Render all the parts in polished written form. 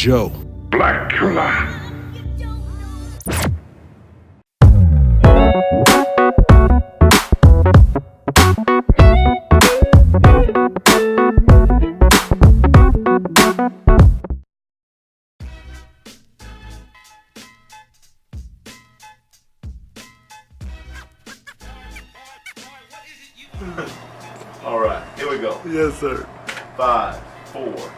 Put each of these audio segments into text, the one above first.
JoeBlacula. All right, here we go. Yes, sir. 5, 4.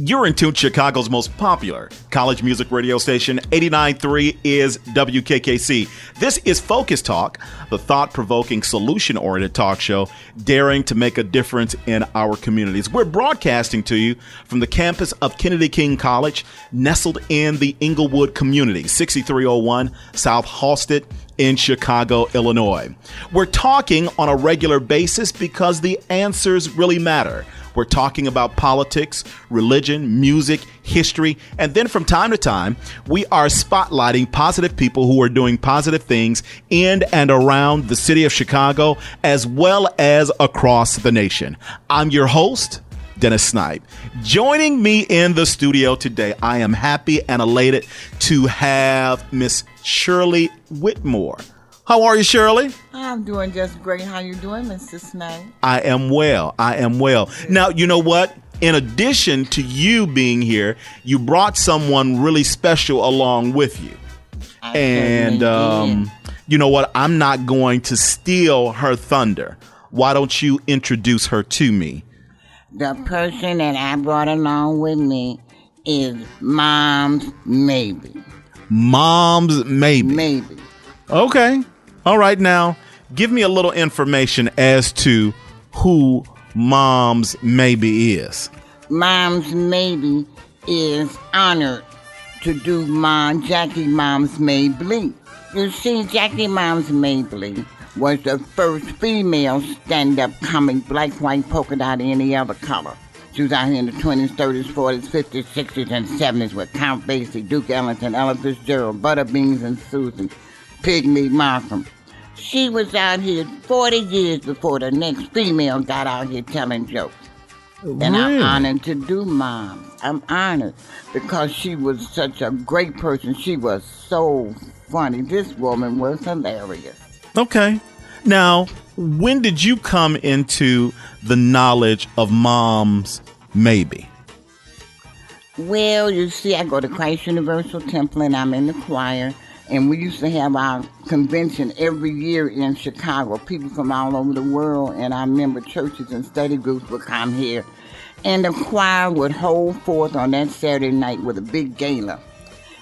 You're in tune to Chicago's most popular college music radio station. 89.3 is WKKC. This is Focus Talk, the thought-provoking, solution-oriented talk show daring to make a difference in our communities. We're broadcasting to you from the campus of Kennedy King College, nestled in the Inglewood community, 6301 South Halsted in Chicago, Illinois. We're talking on a regular basis because the answers really matter. We're talking about politics, religion, music, history, and then from time to time, we are spotlighting positive people who are doing positive things in and around the city of Chicago, as well as across the nation. I'm your host, Dennis Snipe. Joining me in the studio today, I am happy and elated to have Miss Shirley Whitmore. How are you, Shirley? I'm doing just great. How you doing, Mr. Snipe? I am well. Now, you know what? In addition to you being here, you brought someone really special along with you. And you know what? I'm not going to steal her thunder. Why don't you introduce her to me? The person that I brought along with me is Mom's Mabey. Mom's Mabey. Mabey. Okay. All right. Now, give me a little information as to who Mom's Mabey is. Mom's Mabey is honored to do Jackie Mom's Mabey. You see, Jackie Mom's Mabey was the first female stand-up comic, black, white, polka dot, any other color. She was out here in the 20s, 30s, 40s, 50s, 60s, and 70s with Count Basie, Duke Ellington, Ella Fitzgerald, Butterbeans and Susan, Pygmy Markham. She was out here 40 years before the next female got out here telling jokes. And I'm honored to do Mom. I'm honored because she was such a great person. She was so funny. This woman was hilarious. Okay. Now, when did you come into the knowledge of Mom's Mabey? Well, you see, I go to Christ Universal Temple and I'm in the choir. And we used to have our convention every year in Chicago. People from all over the world and our member churches and study groups would come here. And the choir would hold forth on that Saturday night with a big gala.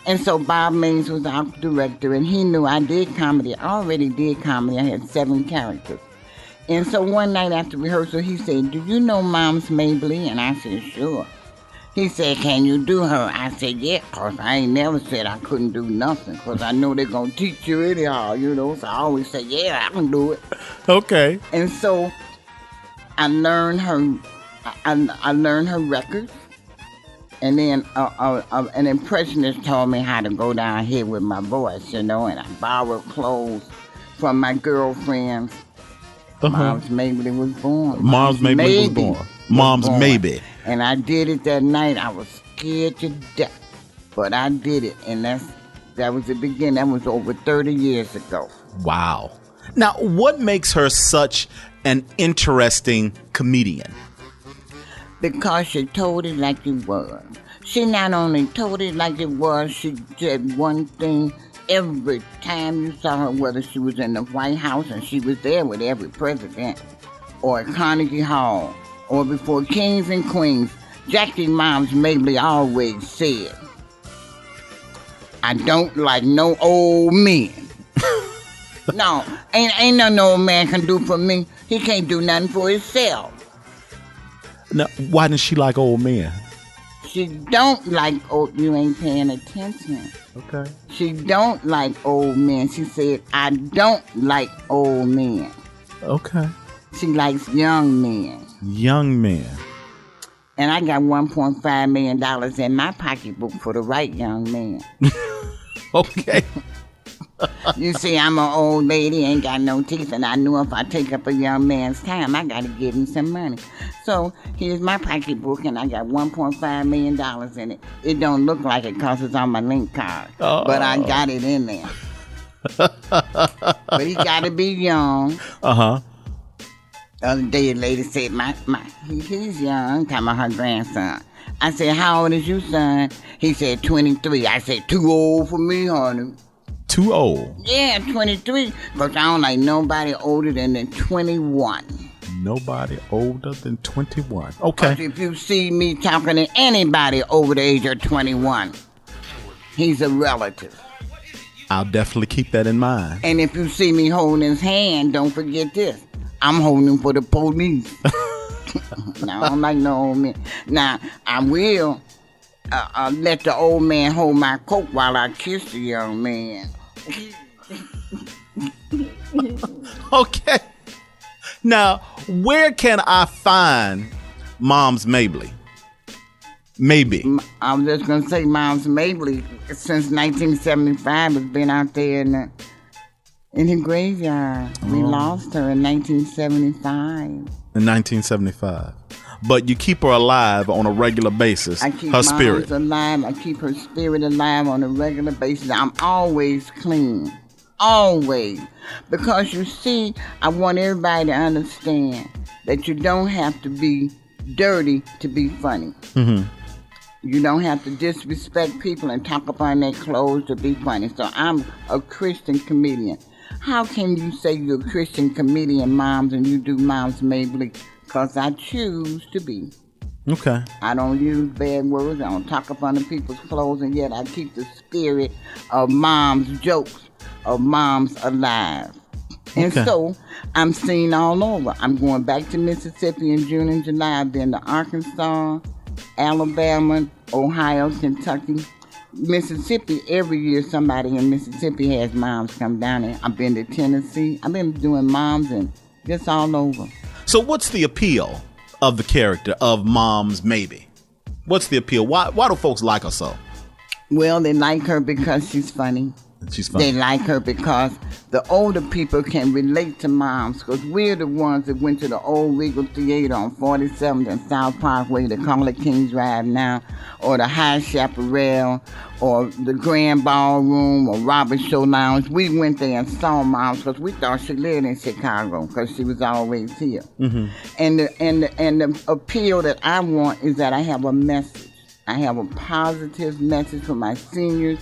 And so Bob Maines was our director, and he knew I did comedy. I already did comedy. I had 7 characters. And so one night after rehearsal, he said, "Do you know Mom's Mabey?" And I said, "Sure." He said, "Can you do her?" I said, "Yeah," because I ain't never said I couldn't do nothing, because I know they're going to teach you anyhow, you know. So I always say, "Yeah, I can do it." Okay. And so I learned her. I learned her records. And then an impressionist told me how to go down here with my voice, you know, and I borrowed clothes from my girlfriends. Mom's Mabey was born. Mom's Mabey was born. Mom's Mabey. And I did it that night. I was scared to death, but I did it, and that was the beginning. That was over 30 years ago. Wow. Now, what makes her such an interesting comedian? Because she told it like it was. She not only told it like it was, she did one thing every time you saw her, whether she was in the White House, and she was there with every president, or at Carnegie Hall, or before kings and queens. Jackie Mom's Mabey always said, "I don't like no old men." No, ain't nothing no old man can do for me. He can't do nothing for himself. Now, why doesn't she like old men? She don't like old, you ain't paying attention. Okay. She don't like old men. She said, "I don't like old men." Okay. She likes young men. Young men. And I got $1.5 million in my pocketbook for the right young man. Okay. You see, I'm an old lady, ain't got no teeth, and I knew if I take up a young man's time, I got to give him some money. So here's my pocketbook, and I got $1.5 million in it. It don't look like it because it's on my link card, but I got it in there. But he got to be young. Uh-huh. The other day, a lady said, he's young, talking about her grandson. I said, how old is you, son? He said, 23. I said, too old for me, honey. Too old? Yeah, 23. Because I don't like nobody older than 21. Nobody older than 21. Okay. But if you see me talking to anybody over the age of 21, he's a relative. I'll definitely keep that in mind. And if you see me holding his hand, don't forget this. I'm holding him for the police. Now, I don't like no old man. Now, I will let the old man hold my coat while I kiss the young man. Okay. Now, where can I find Mom's Mabey? Maybe. I was just going to say Mom's Mabey, since 1975, has been out there in the graveyard. We lost her in 1975. In 1975. But you keep her alive on a regular basis. I keep her spirit alive. I keep her spirit alive on a regular basis. I'm always clean. Always. Because you see, I want everybody to understand that you don't have to be dirty to be funny. Mm-hmm. You don't have to disrespect people and talk upon their clothes to be funny. So I'm a Christian comedian. How can you say you're a Christian comedian, Moms, and you do Mom's Mabey? Because I choose to be. Okay. I don't use bad words. I don't talk up under people's clothes, and yet I keep the spirit of Mom's jokes, of Mom's alive. And so I'm seen all over. I'm going back to Mississippi in June and July. I've been to Arkansas, Alabama, Ohio, Kentucky. Mississippi, every year somebody in Mississippi has moms come down there. I've been to Tennessee. I've been doing moms and just all over. So what's the appeal of the character of Mom's Mabey? What's the appeal? Why do folks like her so? Well, they like her because she's funny. She's funny. They like her because the older people can relate to moms, because we're the ones that went to the old Regal Theater on 47th and South Parkway, they call it King's Drive now, or the High Chaparral, or the Grand Ballroom, or Robert's Show Lounge. We went there and saw moms because we thought she lived in Chicago because she was always here. Mm-hmm. And the appeal that I want is that I have a message. I have a positive message for my seniors.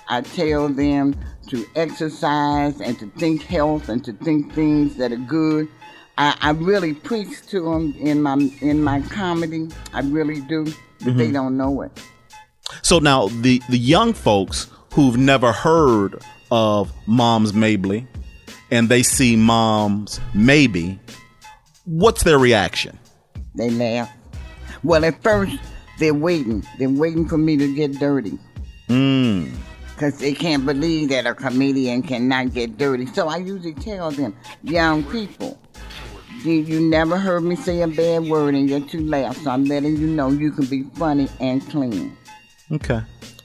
I tell them to exercise and to think health and to think things that are good. I really preach to them in my comedy. I really do, but they don't know it. So now the young folks who've never heard of Mom's Mabey and they see Mom's Mabey, what's their reaction? They laugh. Well, at first they're waiting. They're waiting for me to get dirty. Because they can't believe that a comedian cannot get dirty. So I usually tell them, young people, you never heard me say a bad word and yet you laugh. So I'm letting you know you can be funny and clean. Okay.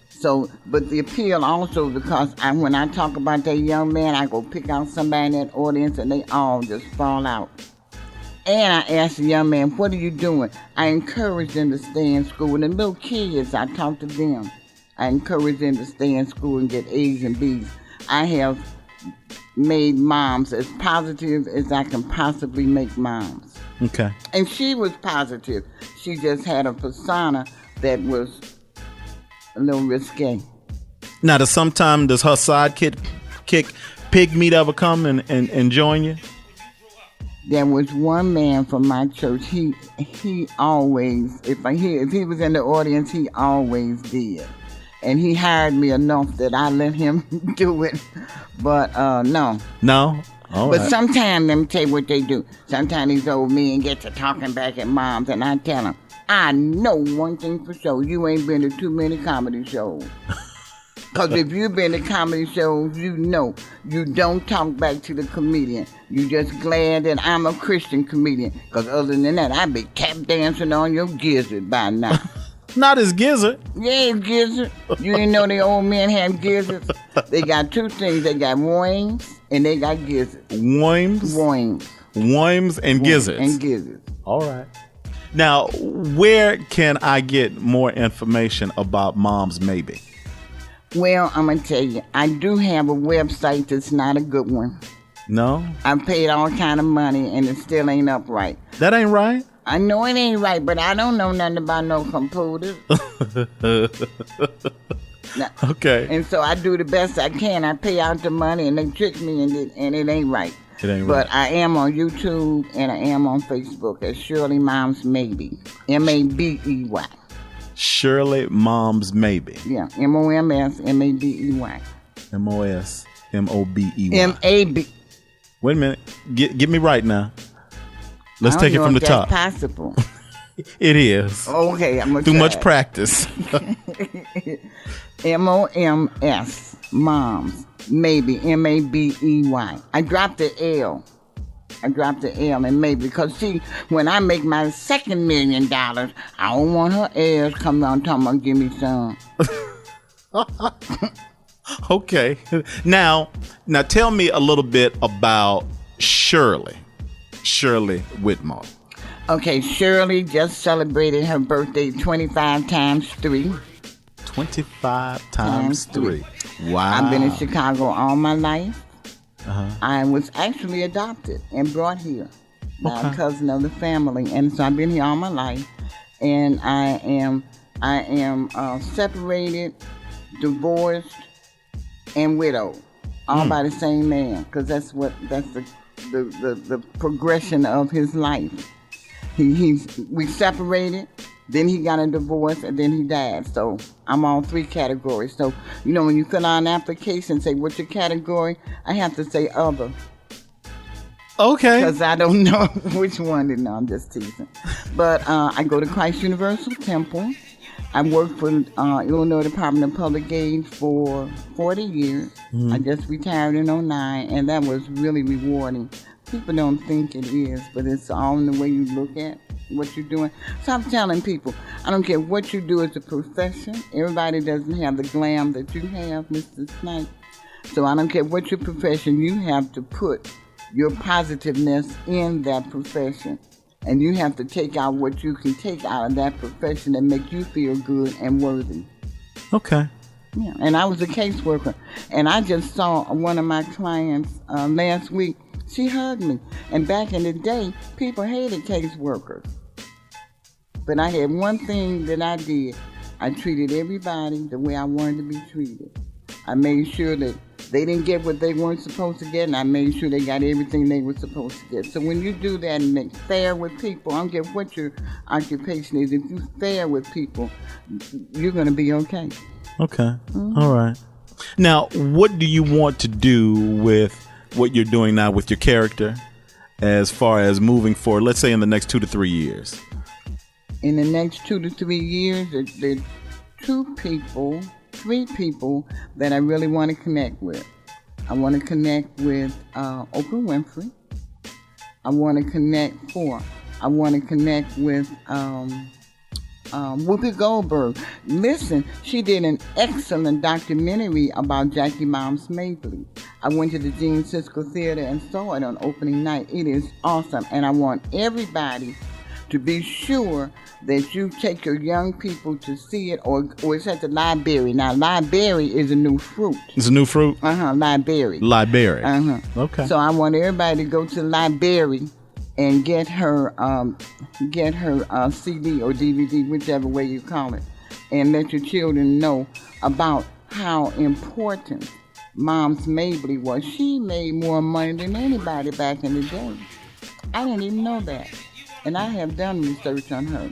So, but the appeal also, because when I talk about that young man, I go pick out somebody in that audience and they all just fall out. And I ask the young man, what are you doing? I encourage them to stay in school. And the little kids, I talk to them. I encourage them to stay in school and get A's and B's. I have made moms as positive as I can possibly make moms. Okay. And she was positive. She just had a persona that was a little risque. Now, does her sidekick Pig Meat ever come and join you? There was one man from my church. He always, if he was in the audience, he always did. And he hired me enough that I let him do it. But no. No? All but right. sometimes, let me tell you what they do. Sometimes these old men get to talking back at moms, and I tell them, I know one thing for sure. You ain't been to too many comedy shows. Because if you've been to comedy shows, you know you don't talk back to the comedian. You just glad that I'm a Christian comedian. Because other than that, I'd be tap dancing on your gizzard by now. Not his gizzard. Yeah, gizzard. You didn't know the old men have gizzards? They got two things. They got wings and they got gizzards. Worms? Wings. Worms and gizzards. And gizzards. All right. Now, where can I get more information about Moms Mabey? Well, I'm going to tell you, I do have a website that's not a good one. No? I've paid all kind of money, and it still ain't upright. That ain't right? I know it ain't right, but I don't know nothing about no computers. Okay. And so I do the best I can. I pay out the money, and they trick me, and it ain't right. It ain't right. But I am on YouTube, and I am on Facebook as Shirley Moms Mabey. Mabey. Shirley Moms Mabey. Yeah, MOMS Mabey. MOS MOBEY. MAB. Wait a minute. Get me right now. Let's I don't take it know from the if top. that's possible. It is. Okay, I'm gonna Through try. much practice. MOMS Moms Mabey MABEY. I dropped the L. And maybe because see, when I make my second $1 million, I don't want her heirs coming around talking about give me some. Okay. Now tell me a little bit about Shirley Whitmore. Okay, Shirley just celebrated her birthday 25 times 3. 25 times 3. Wow. I've been in Chicago all my life. Uh-huh. I was actually adopted and brought here by a cousin of the family, and so I've been here all my life. And I am separated, divorced, and widowed, all by the same man, because that's the progression of his life. We separated, then he got a divorce, and then he died. So I'm on 3 categories. So, when you fill out an application, say, what's your category? I have to say other. Okay. Because I don't know which one. No, I'm just teasing. But I go to Christ Universal Temple. I worked for Illinois Department of Public Aid for 40 years. Mm-hmm. I just retired in 2009, and that was really rewarding. People don't think it is, but it's all in the way you look at what you're doing. So I'm telling people, I don't care what you do as a profession. Everybody doesn't have the glam that you have, Mr. Snipe. So I don't care what your profession, you have to put your positiveness in that profession. And you have to take out what you can take out of that profession and make you feel good and worthy. Okay. Yeah, and I was a caseworker. And I just saw one of my clients last week. She hugged me. And back in the day, people hated caseworkers. But I had one thing that I did. I treated everybody the way I wanted to be treated. I made sure that they didn't get what they weren't supposed to get, and I made sure they got everything they were supposed to get. So when you do that and make fair with people, I don't care what your occupation is, if you're fair with people, you're going to be okay. Okay. Mm-hmm. All right. Now, what do you want to do with what you're doing now with your character as far as moving forward, let's say in the next 2 to 3 years? In the next 2 to 3 years, there are 3 people that I really want to connect with. I want to connect with Oprah Winfrey. I want to connect with Whoopi Goldberg. Listen, she did an excellent documentary about Jackie Moms Mabey. I went to the Gene Siskel Theater and saw it on opening night. It is awesome, and I want everybody to be sure that you take your young people to see it, or it's at the library. Now, library is a new fruit. It's a new fruit? Library. Library. Okay. So I want everybody to go to the library and get her CD or DVD, whichever way you call it, and let your children know about how important Moms Mabey was. She made more money than anybody back in the day. I didn't even know that. And I have done research on her.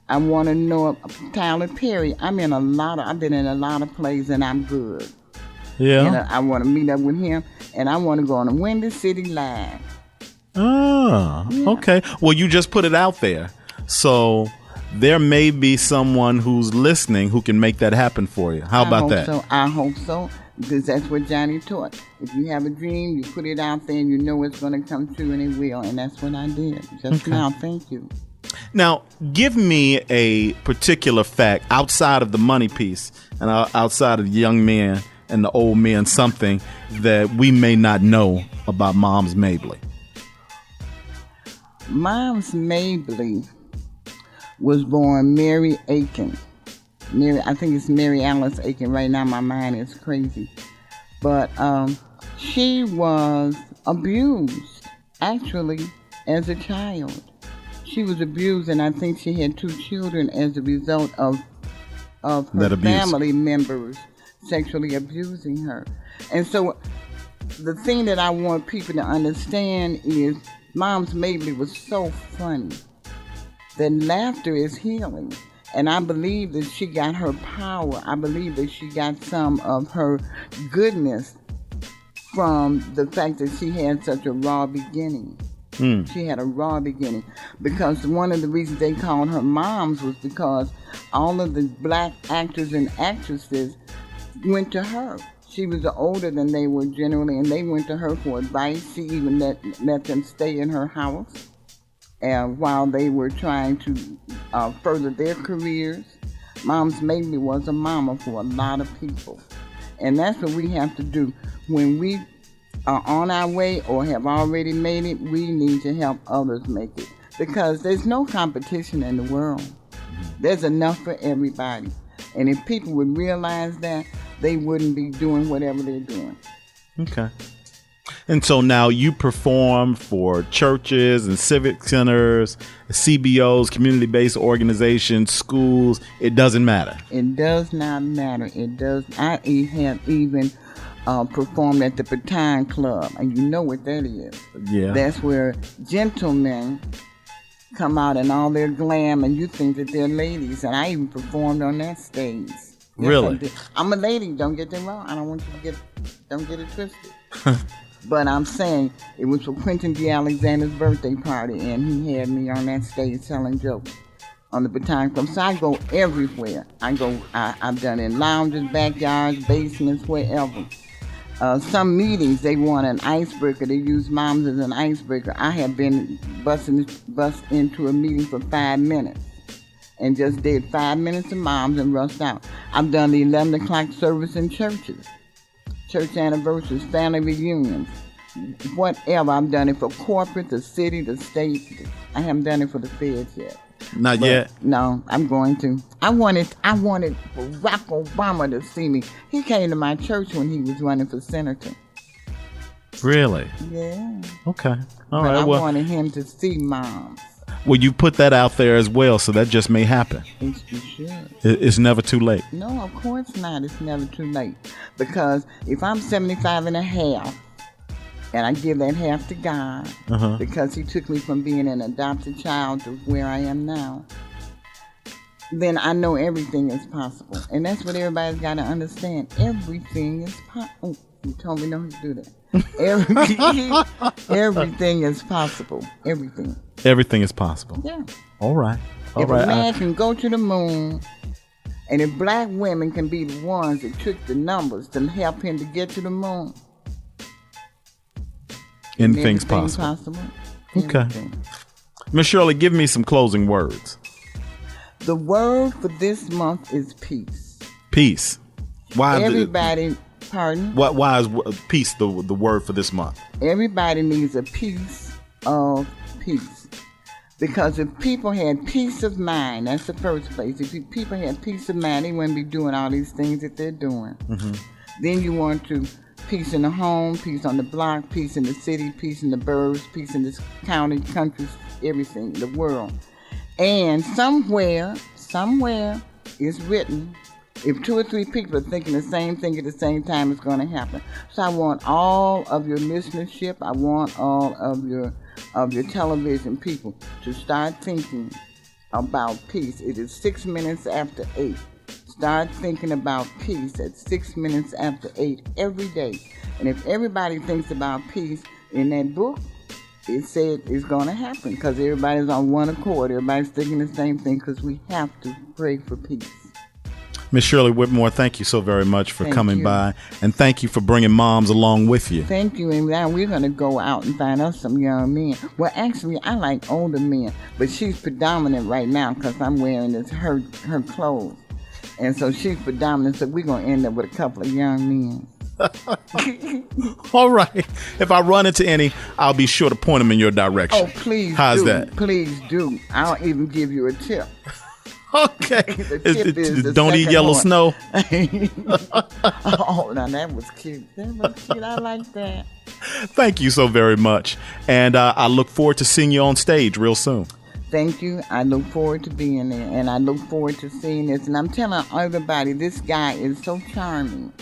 I want to know Tyler Perry. I've been in a lot of plays, and I'm good. Yeah. And I want to meet up with him, and I want to go on a Windy City Live. Oh, yeah. Okay. Well, you just put it out there. So there may be someone who's listening who can make that happen for you. How about that? I hope so, because that's what Johnny taught. If you have a dream, you put it out there, and you know it's going to come true, and it will. And that's what I did just now. Thank you. Now, give me a particular fact outside of the money piece and outside of the young men and the old men, something that we may not know about Moms Mabey. Moms Mabey was born Mary Aiken. I think it's Mary Alice Aiken. Right now my mind is crazy. But she was abused, actually, as a child. She was abused, and I think she had 2 children as a result of her family members sexually abusing her. And so the thing that I want people to understand is Mom's Mabey was so funny that laughter is healing. And I believe that she got her power. I believe that she got some of her goodness from the fact that she had such a raw beginning. She had a raw beginning. Because one of the reasons they called her moms was because all of the black actors and actresses went to her. She was older than they were generally, and they went to her for advice. She even let them stay in her house while they were trying to further their careers. Mom's Mabey was a mama for a lot of people. And that's what we have to do. When we are on our way or have already made it, we need to help others make it. Because there's no competition in the world. There's enough for everybody. And if people would realize that, they wouldn't be doing whatever they're doing. Okay. And so now you perform for churches and civic centers, CBOs, community-based organizations, schools. It doesn't matter. It does not matter. It does. I have even performed at the Baton Club, and you know what that is. Yeah. That's where gentlemen come out in all their glam, and you think that they're ladies. And I even performed on that stage. Yes, really? I'm a lady. Don't get that wrong. I don't want you to don't get it twisted. But I'm saying it was for Quentin D. Alexander's birthday party, and he had me on that stage telling jokes on the Baton Club. So I go everywhere. I've done in lounges, backyards, basements, wherever. Some meetings, they want an icebreaker. They use moms as an icebreaker. I have been bust into a meeting for 5 minutes and just did 5 minutes of moms and rushed out. I've done the 11 o'clock service in churches. Church anniversaries, family reunions, whatever. I've done it for corporate, the city, the state. I haven't done it for the feds yet. Not yet? No, I'm going to. I wanted Barack Obama to see me. He came to my church when he was running for senator. Really? Yeah. Okay. All but right. I wanted him to see moms. Well, you put that out there as well, so that just may happen. It should. It's never too late. No, of course not. It's never too late. Because if I'm 75 and a half, and I give that half to God, because he took me from being an adopted child to where I am now, then I know everything is possible. And that's what everybody's got to understand. Everything is possible. Oh, you told me not to do that. Everything is possible. Everything. Everything is possible. Yeah. All right. If a man can go to the moon, and if black women can be the ones that took the numbers to help him to get to the moon, anything's possible. Okay. Everything. Miss Shirley, give me some closing words. The word for this month is peace. Peace. Why? Everybody, pardon? Why is peace the word for this month? Everybody needs a piece of peace. Because if people had peace of mind, that's the first place. If people had peace of mind, they wouldn't be doing all these things that they're doing. Then you want to peace in the home, peace on the block, peace in the city, peace in the burbs, peace in this county, country, everything, the world. And somewhere it's written, if 2 or 3 people are thinking the same thing at the same time, it's going to happen. So I want all of your listenership, I want all of your television people to start thinking about peace. It is 6 minutes after 8. Start thinking about peace at 6 minutes after 8 every day. And if everybody thinks about peace in that book, it said it's going to happen because everybody's on one accord. Everybody's thinking the same thing because we have to pray for peace. Miss Shirley Whitmore, thank you so very much for coming by, and thank you for bringing moms along with you. Thank you, and now we're going to go out and find us some young men. Well, actually, I like older men, but she's predominant right now because I'm wearing her clothes, and so she's predominant, so we're going to end up with a couple of young men. All right. If I run into any, I'll be sure to point them in your direction. Oh, please How's do. that? Please do. I'll even give you a tip. Okay. The tip is the Don't eat second yellow one. snow. Oh, now that was cute. That was cute. I like that. Thank you so very much. And I look forward to seeing you on stage real soon. Thank you. I look forward to being there, and I look forward to seeing this. And I'm telling everybody, this guy is so charming.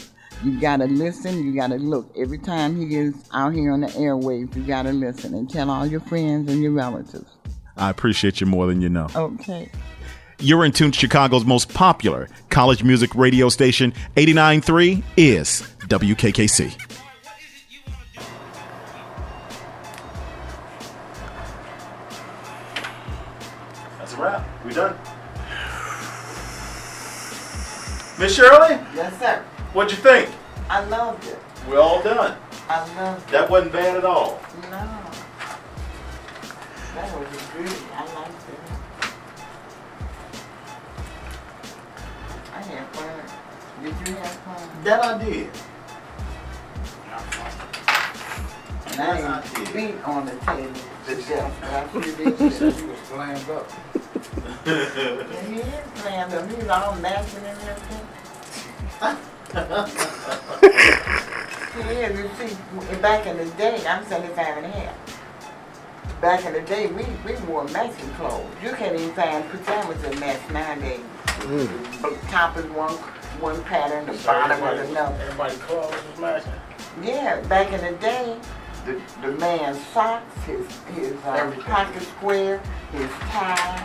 You gotta listen. You gotta look. Every time he is out here on the airwaves, you gotta listen and tell all your friends and your relatives. I appreciate you more than you know. Okay. You're in tune to Chicago's most popular college music radio station. 89.3 is WKKC. That's a wrap. We done. Miss Shirley, Yes, sir. what'd you think? I loved it. We're all done. I loved it. That wasn't bad at all. No. That was good. I liked it. I had fun. Did you have fun? That I did. And I didn't beat on the table to death, but I sure did. He was slammed up. And he is slammed up. He's all matching and everything. He is. You see, back in the day, I'm 75 and a half. Back in the day, we wore matching clothes. You can't even find pajamas that match nowadays. The top is one pattern, the bottom is another. Everybody's clothes was matching. Yeah, back in the day, the man's socks, his pocket square, his tie,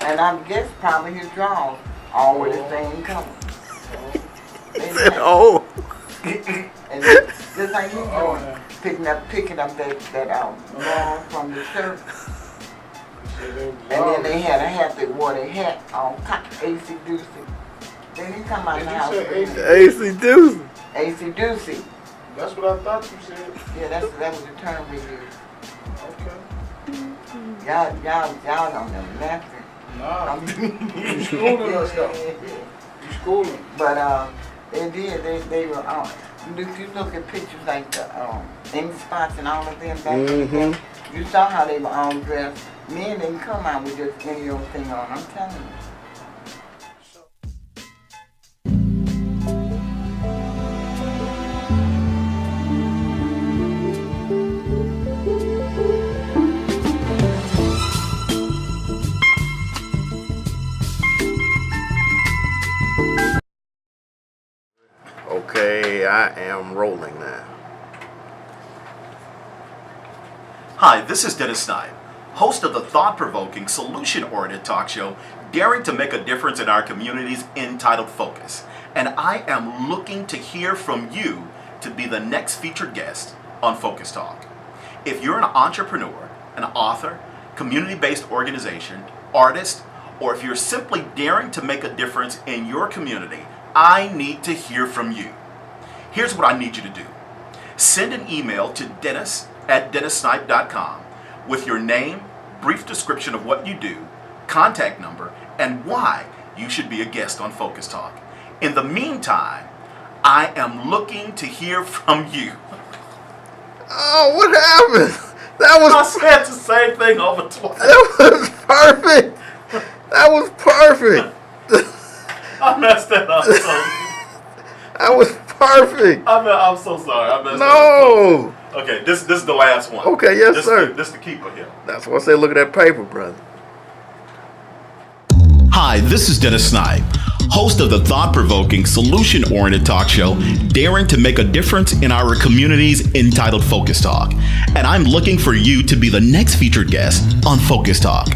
and I guess probably his drawers, all with the same color. Oh. And just like you doing, picking up that ball from the shirt. And then they had a hat that wore their hat on AC Doocy. Then he come out of the house. AC Doozy? AC Doocy. That's what I thought you said. Yeah, that was the term we used. Okay. Y'all don't know nothing. Nah. You schooling us though. You schooling. But they were if you look at pictures like the ink spots and all of them back in the day, you saw how they were all dressed. Men didn't come out with just any old thing on, I'm telling you. Okay, I am rolling now. Hi, this is Dennis Snipe, host of the thought-provoking, solution-oriented talk show, daring to make a difference in our communities, entitled Focus. And I am looking to hear from you to be the next featured guest on Focus Talk. If you're an entrepreneur, an author, community-based organization, artist, or if you're simply daring to make a difference in your community, I need to hear from you. Here's what I need you to do. Send an email to dennis@dennissnipe.com with your name, brief description of what you do, contact number, and why you should be a guest on Focus Talk. In the meantime, I am looking to hear from you. Oh, what happened? That I was said the same thing over twice. perfect. That was perfect. I messed that up. So, That was perfect. I'm so sorry. I messed that up. No. Okay, this is the last one. Okay, yes, this sir. This is the keeper here. That's why I say look at that paper, brother. Hi, this is Dennis Snipe, host of the thought-provoking, solution-oriented talk show, daring to make a difference in our communities, entitled Focus Talk. And I'm looking for you to be the next featured guest on Focus Talk.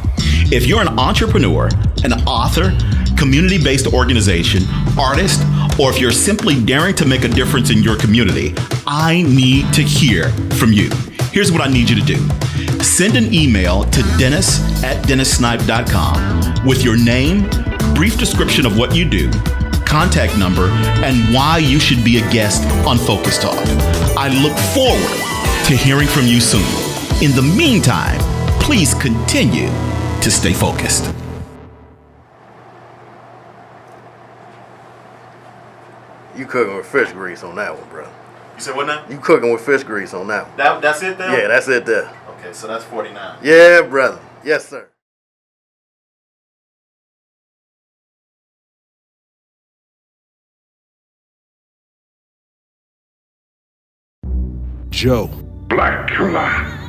If you're an entrepreneur, an author, community-based organization, artist, or if you're simply daring to make a difference in your community, I need to hear from you. Here's what I need you to do. Send an email to dennis@dennissnipe.com with your name, brief description of what you do, contact number, and why you should be a guest on Focus Talk. I look forward to hearing from you soon. In the meantime, please continue to stay focused. You cooking with fish grease on that one, bro. You said what now? You cooking with fish grease on that one. That's it there? Yeah, that's it there. Okay, so that's 49. Yeah, brother. Yes, sir. JoeBlacula.